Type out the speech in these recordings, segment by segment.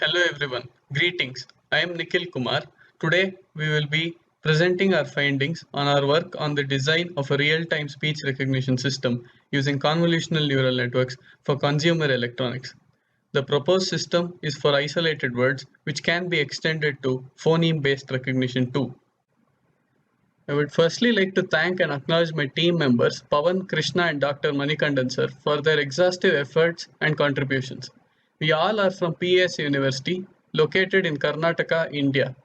Hello everyone, greetings. I am Nikhil Kumar. Today we will be presenting our findings on our work on the design of a real-time speech recognition system using convolutional neural networks for consumer electronics. The proposed system is for isolated words which can be extended to phoneme-based recognition too. I would firstly like to thank and acknowledge my team members Pawan, Krishna and Dr. Manikandan sir for their exhaustive efforts and contributions. We all are from PS University located in Karnataka, India.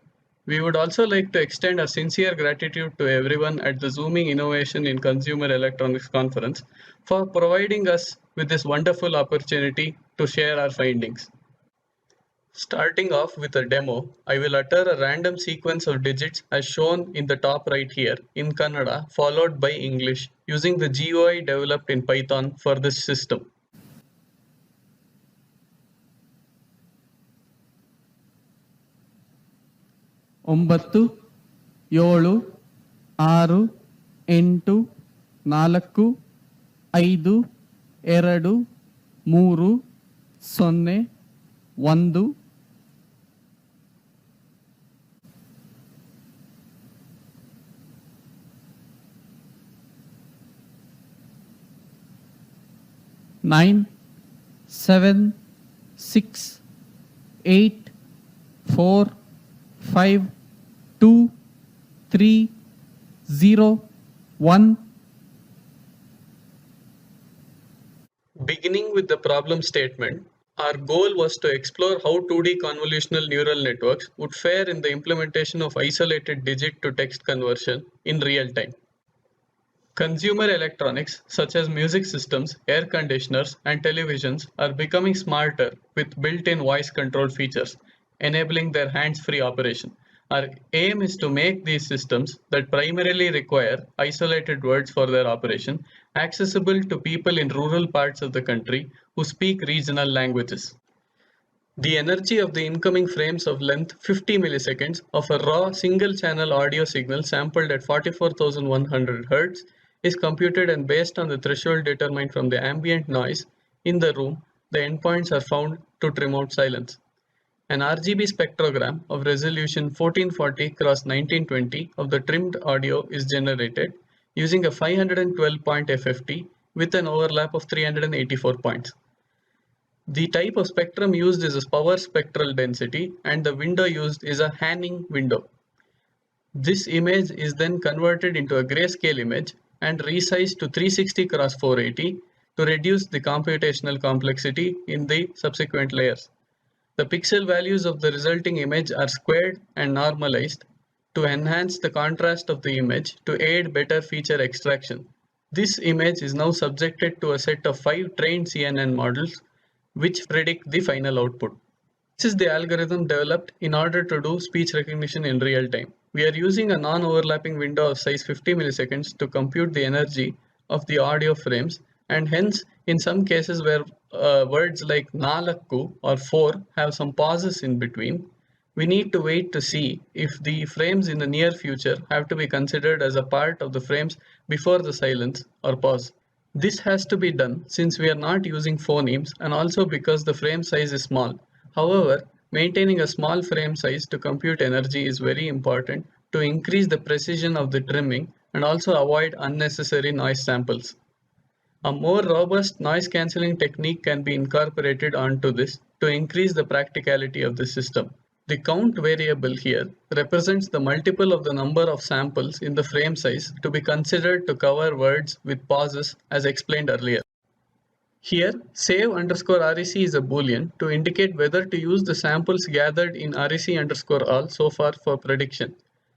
We would also like to extend our sincere gratitude to everyone at the Zooming Innovation in Consumer Electronics Conference for providing us with this wonderful opportunity to share our findings. Starting off with a demo, I will utter a random sequence of digits as shown in the top right here in Kannada followed by English using the GUI developed in Python for this system. 9 7 6 8 4 5 2 3 0 1 9 7 6 8 4 5 2 3 0 1. Beginning with the problem statement, our goal was to explore how 2D convolutional neural networks would fare in the implementation of isolated digit to text conversion in real time. Consumer electronics such as music systems, air conditioners, and televisions are becoming smarter with built-in voice control features, enabling their hands-free operation. Our aim is to make these systems that primarily require isolated words for their operation accessible to people in rural parts of the country who speak regional languages. The energy of the incoming frames of length 50 milliseconds of a raw single-channel audio signal sampled at 44,100 Hz is computed, and based on the threshold determined from the ambient noise in the room, the endpoints are found to trim out silence. An RGB spectrogram of resolution 1440 x 1920 of the trimmed audio is generated using a 512-point FFT with an overlap of 384 points. The type of spectrum used is a power spectral density, and the window used is a Hanning window. This image is then converted into a grayscale image and resized to 360 x 480 to reduce the computational complexity in the subsequent layers. The pixel values of the resulting image are squared and normalized to enhance the contrast of the image to aid better feature extraction. This image is now subjected to a set of 5 trained CNN models which predict the final output. This is the algorithm developed in order to do speech recognition in real time. We are using a non-overlapping window of size 50 milliseconds to compute the energy of the audio frames, and hence in some cases where words like nalakku or 4 have some pauses in between, we need to wait to see if the frames in the near future have to be considered as a part of the frames before the silence or pause. This has to be done since we are not using phonemes and also because the frame size is small. However, maintaining a small frame size to compute energy is very important to increase the precision of the trimming and also avoid unnecessary noise samples. A more robust noise cancelling technique can be incorporated onto this to increase the practicality of the system. The count variable here represents the multiple of the number of samples in the frame size to be considered to cover words with pauses as explained earlier. Here, save_rec is a boolean to indicate whether to use the samples gathered in rec_all so far for prediction.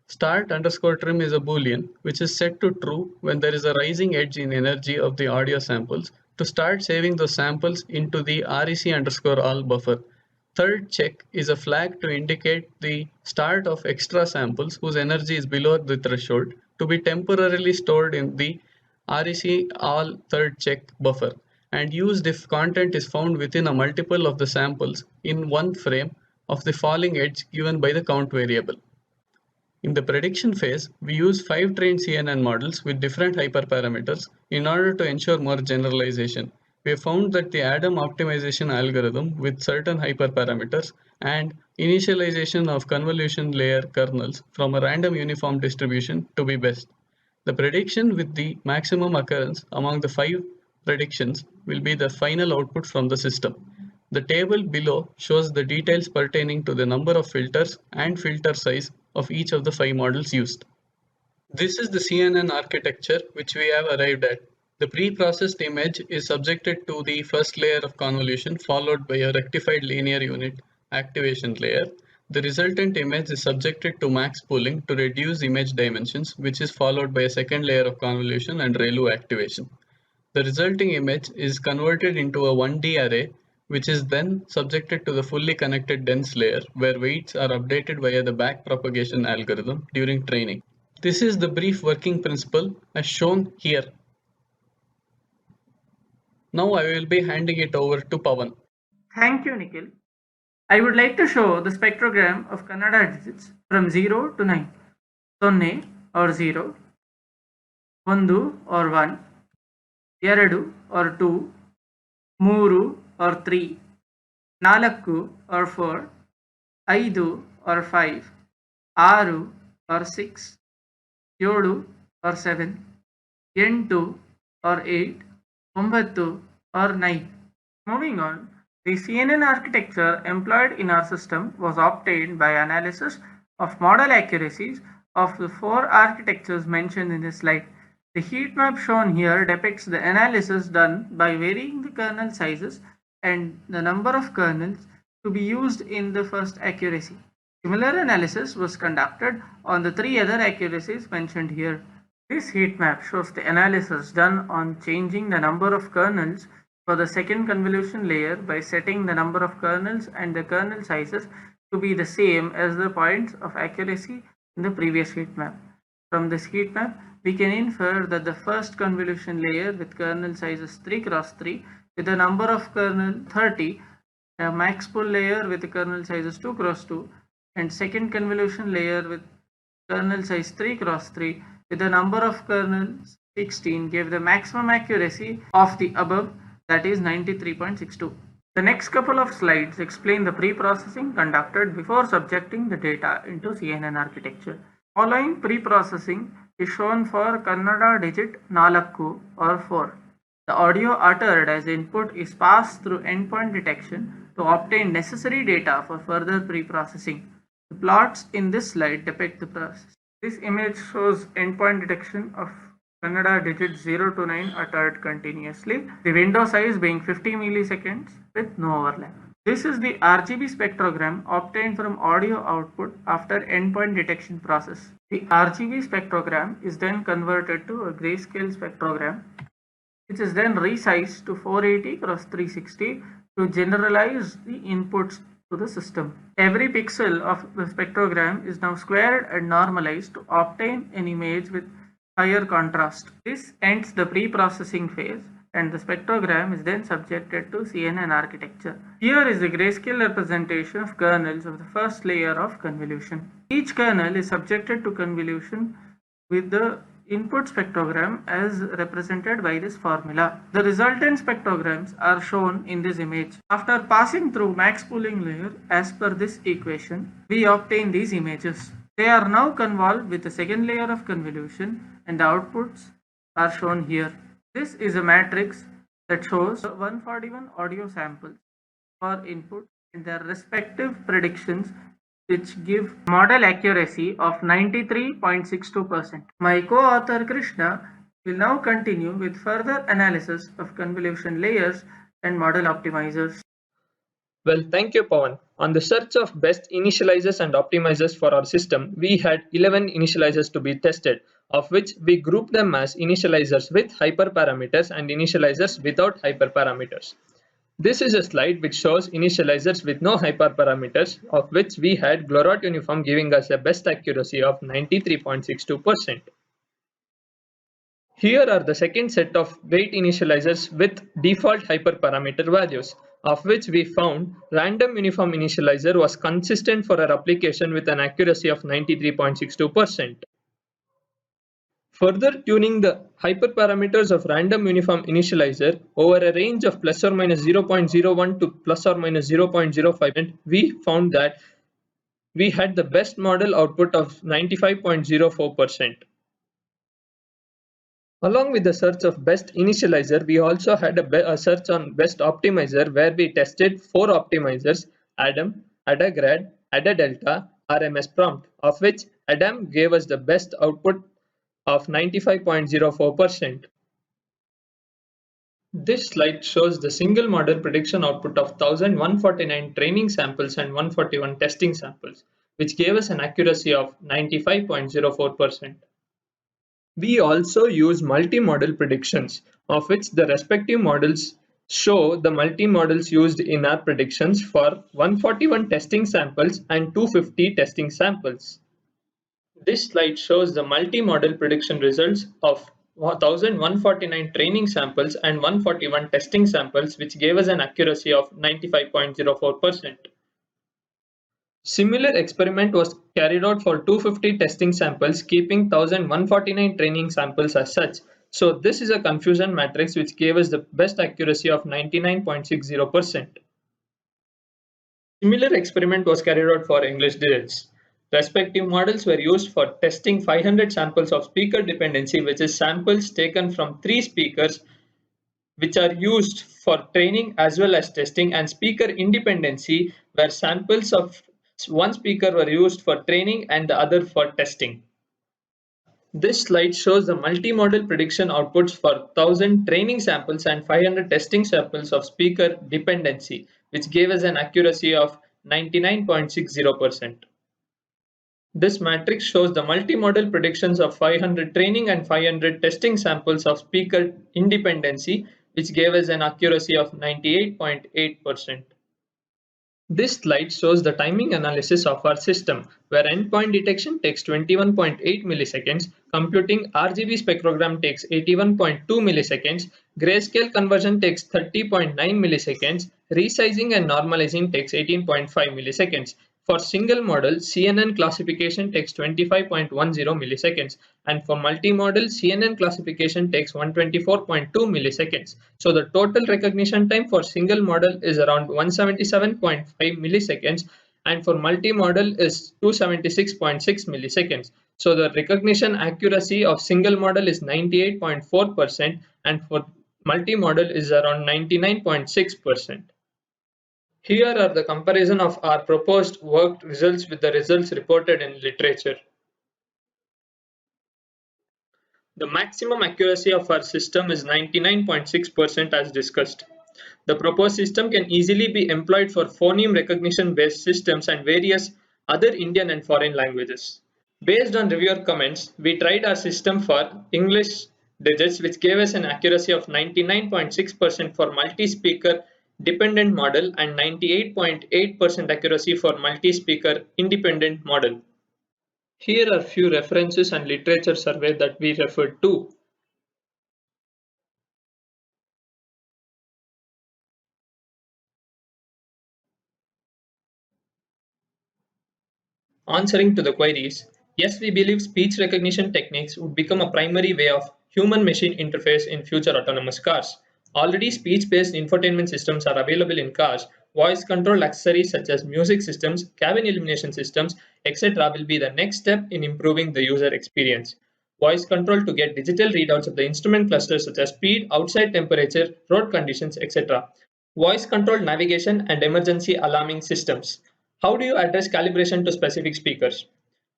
Start_trim is a boolean which is set to true when there is a rising edge in energy of the audio samples to start saving those samples into the rec_all buffer. Third check is a flag to indicate the start of extra samples whose energy is below the threshold to be temporarily stored in the rec_all third check buffer and used if content is found within a multiple of the samples in one frame of the falling edge given by the count variable. In the prediction phase, we use 5 trained CNN models with different hyperparameters in order to ensure more generalization. We found that the Adam optimization algorithm with certain hyperparameters and initialization of convolution layer kernels from a random uniform distribution to be best. The prediction with the maximum occurrence among the 5 predictions will be the final output from the system. The table below shows the details pertaining to the number of filters and filter size of each of the 5 models used. This is the CNN architecture which we have arrived at. The pre-processed image is subjected to the first layer of convolution followed by a rectified linear unit activation layer. The resultant image is subjected to max pooling to reduce image dimensions, which is followed by a second layer of convolution and ReLU activation. The resulting image is converted into a 1D array, which is then subjected to the fully connected dense layer, where weights are updated via the backpropagation algorithm during training. This is the brief working principle as shown here. Now I will be handing it over to Pawan. Thank you, Nikhil. I would like to show the spectrogram of Kannada digits from 0 to 9. 0 or 0, 1 or 1, 2 or 2, 3 or 3, 4 or 4, 5 or 5, 6 or 6, 7 or 7, 8 or 8, 9 or 9. Moving on, the CNN architecture employed in our system was obtained by analysis of model accuracies of the 4 architectures mentioned in this slide. The heat map shown here depicts the analysis done by varying the kernel sizes and the number of kernels to be used in the first accuracy. Similar analysis was conducted on the 3 other accuracies mentioned here. This heat map shows the analysis done on changing the number of kernels for the second convolution layer by setting the number of kernels and the kernel sizes to be the same as the points of accuracy in the previous heat map. From this heat map, we can infer that the first convolution layer with kernel sizes 3 x 3 with a number of kernel 30, a max pool layer with the kernel sizes 2 x 2, and second convolution layer with kernel size 3 x 3 with a number of kernels 16 gave the maximum accuracy of the above, that is 93.62. The next couple of slides explain the pre-processing conducted before subjecting the data into CNN architecture. Following pre-processing is shown for Kannada digit 4 or 4. The audio uttered as input is passed through endpoint detection to obtain necessary data for further pre-processing. The plots in this slide depict the process. This image shows endpoint detection of Kannada digits 0 to 9 uttered continuously, the window size being 50 milliseconds with no overlap. This is the RGB spectrogram obtained from audio output after endpoint detection process. The RGB spectrogram is then converted to a grayscale spectrogram, which is then resized to 480 x 360 to generalize the inputs to the system. Every pixel of the spectrogram is now squared and normalized to obtain an image with higher contrast. This ends the pre-processing phase and the spectrogram is then subjected to CNN architecture. Here is the grayscale representation of kernels of the first layer of convolution. Each kernel is subjected to convolution with the input spectrogram as represented by this formula. The resultant spectrograms are shown in this image. After passing through max pooling layer as per this equation, we obtain these images. They are now convolved with the second layer of convolution and the outputs are shown here. This is a matrix that shows 141 audio samples for input and their respective predictions, which give model accuracy of 93.62%. My co-author Krishna will now continue with further analysis of convolution layers and model optimizers. Well, thank you, Pawan. On the search of best initializers and optimizers for our system, we had 11 initializers to be tested, of which we grouped them as initializers with hyperparameters and initializers without hyperparameters. This is a slide which shows initializers with no hyperparameters, of which we had Glorot uniform giving us a best accuracy of 93.62%. Here are the second set of weight initializers with default hyperparameter values, of which we found random uniform initializer was consistent for our application with an accuracy of 93.62%. Further tuning the hyperparameters of random uniform initializer over a range of plus or minus 0.01 to plus or minus 0.05, we found that we had the best model output of 95.04%. Along with the search of best initializer, we also had a search on best optimizer where we tested 4 optimizers: Adam, AdaGrad, AdaDelta, RMS prompt, of which Adam gave us the best output of 95.04%. This slide shows the single model prediction output of 1149 training samples and 141 testing samples, which gave us an accuracy of 95.04%. We also use multi-model predictions, of which the respective models show the multi-models used in our predictions for 141 testing samples and 250 testing samples. This slide shows the multi-model prediction results of 1149 training samples and 141 testing samples, which gave us an accuracy of 95.04%. Similar experiment was carried out for 250 testing samples, keeping 1149 training samples as such. So this is a confusion matrix which gave us the best accuracy of 99.60%. Similar experiment was carried out for English digits. Respective models were used for testing 500 samples of speaker dependency, which is samples taken from 3 speakers which are used for training as well as testing, and speaker independency, where samples of one speaker were used for training and the other for testing. This slide shows the multi-model prediction outputs for 1000 training samples and 500 testing samples of speaker dependency, which gave us an accuracy of 99.60%. This matrix shows the multi-model predictions of 500 training and 500 testing samples of speaker independency, which gave us an accuracy of 98.8%. This slide shows the timing analysis of our system, where endpoint detection takes 21.8 milliseconds, computing RGB spectrogram takes 81.2 milliseconds, grayscale conversion takes 30.9 milliseconds, resizing and normalizing takes 18.5 milliseconds. For single model, CNN classification takes 25.10 milliseconds, and for multi-model, CNN classification takes 124.2 milliseconds. So the total recognition time for single model is around 177.5 milliseconds, and for multi-model is 276.6 milliseconds. So the recognition accuracy of single model is 98.4%, and for multi-model is around 99.6%. Here are the comparison of our proposed worked results with the results reported in literature. The maximum accuracy of our system is 99.6% as discussed. The proposed system can easily be employed for phoneme recognition based systems and various other Indian and foreign languages. Based on reviewer comments, we tried our system for English digits, which gave us an accuracy of 99.6% for multi-speaker dependent model and 98.8% accuracy for multi-speaker independent model. Here are few references and literature survey that we referred to. Answering to the queries, yes, we believe speech recognition techniques would become a primary way of human-machine interface in future autonomous cars. Already speech-based infotainment systems are available in cars. Voice control accessories such as music systems, cabin illumination systems, etc. will be the next step in improving the user experience. Voice control to get digital readouts of the instrument clusters such as speed, outside temperature, road conditions, etc. Voice controlled navigation and emergency alarming systems. How do you address calibration to specific speakers?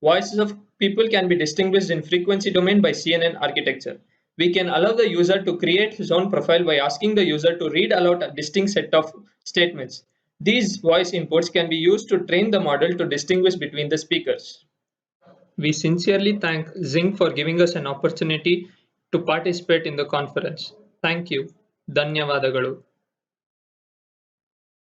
Voices of people can be distinguished in frequency domain by CNN architecture. We can allow the user to create his own profile by asking the user to read aloud a distinct set of statements. These voice inputs can be used to train the model to distinguish between the speakers. We sincerely thank Zing for giving us an opportunity to participate in the conference. Thank you. ಧನ್ಯವಾದಗಳು.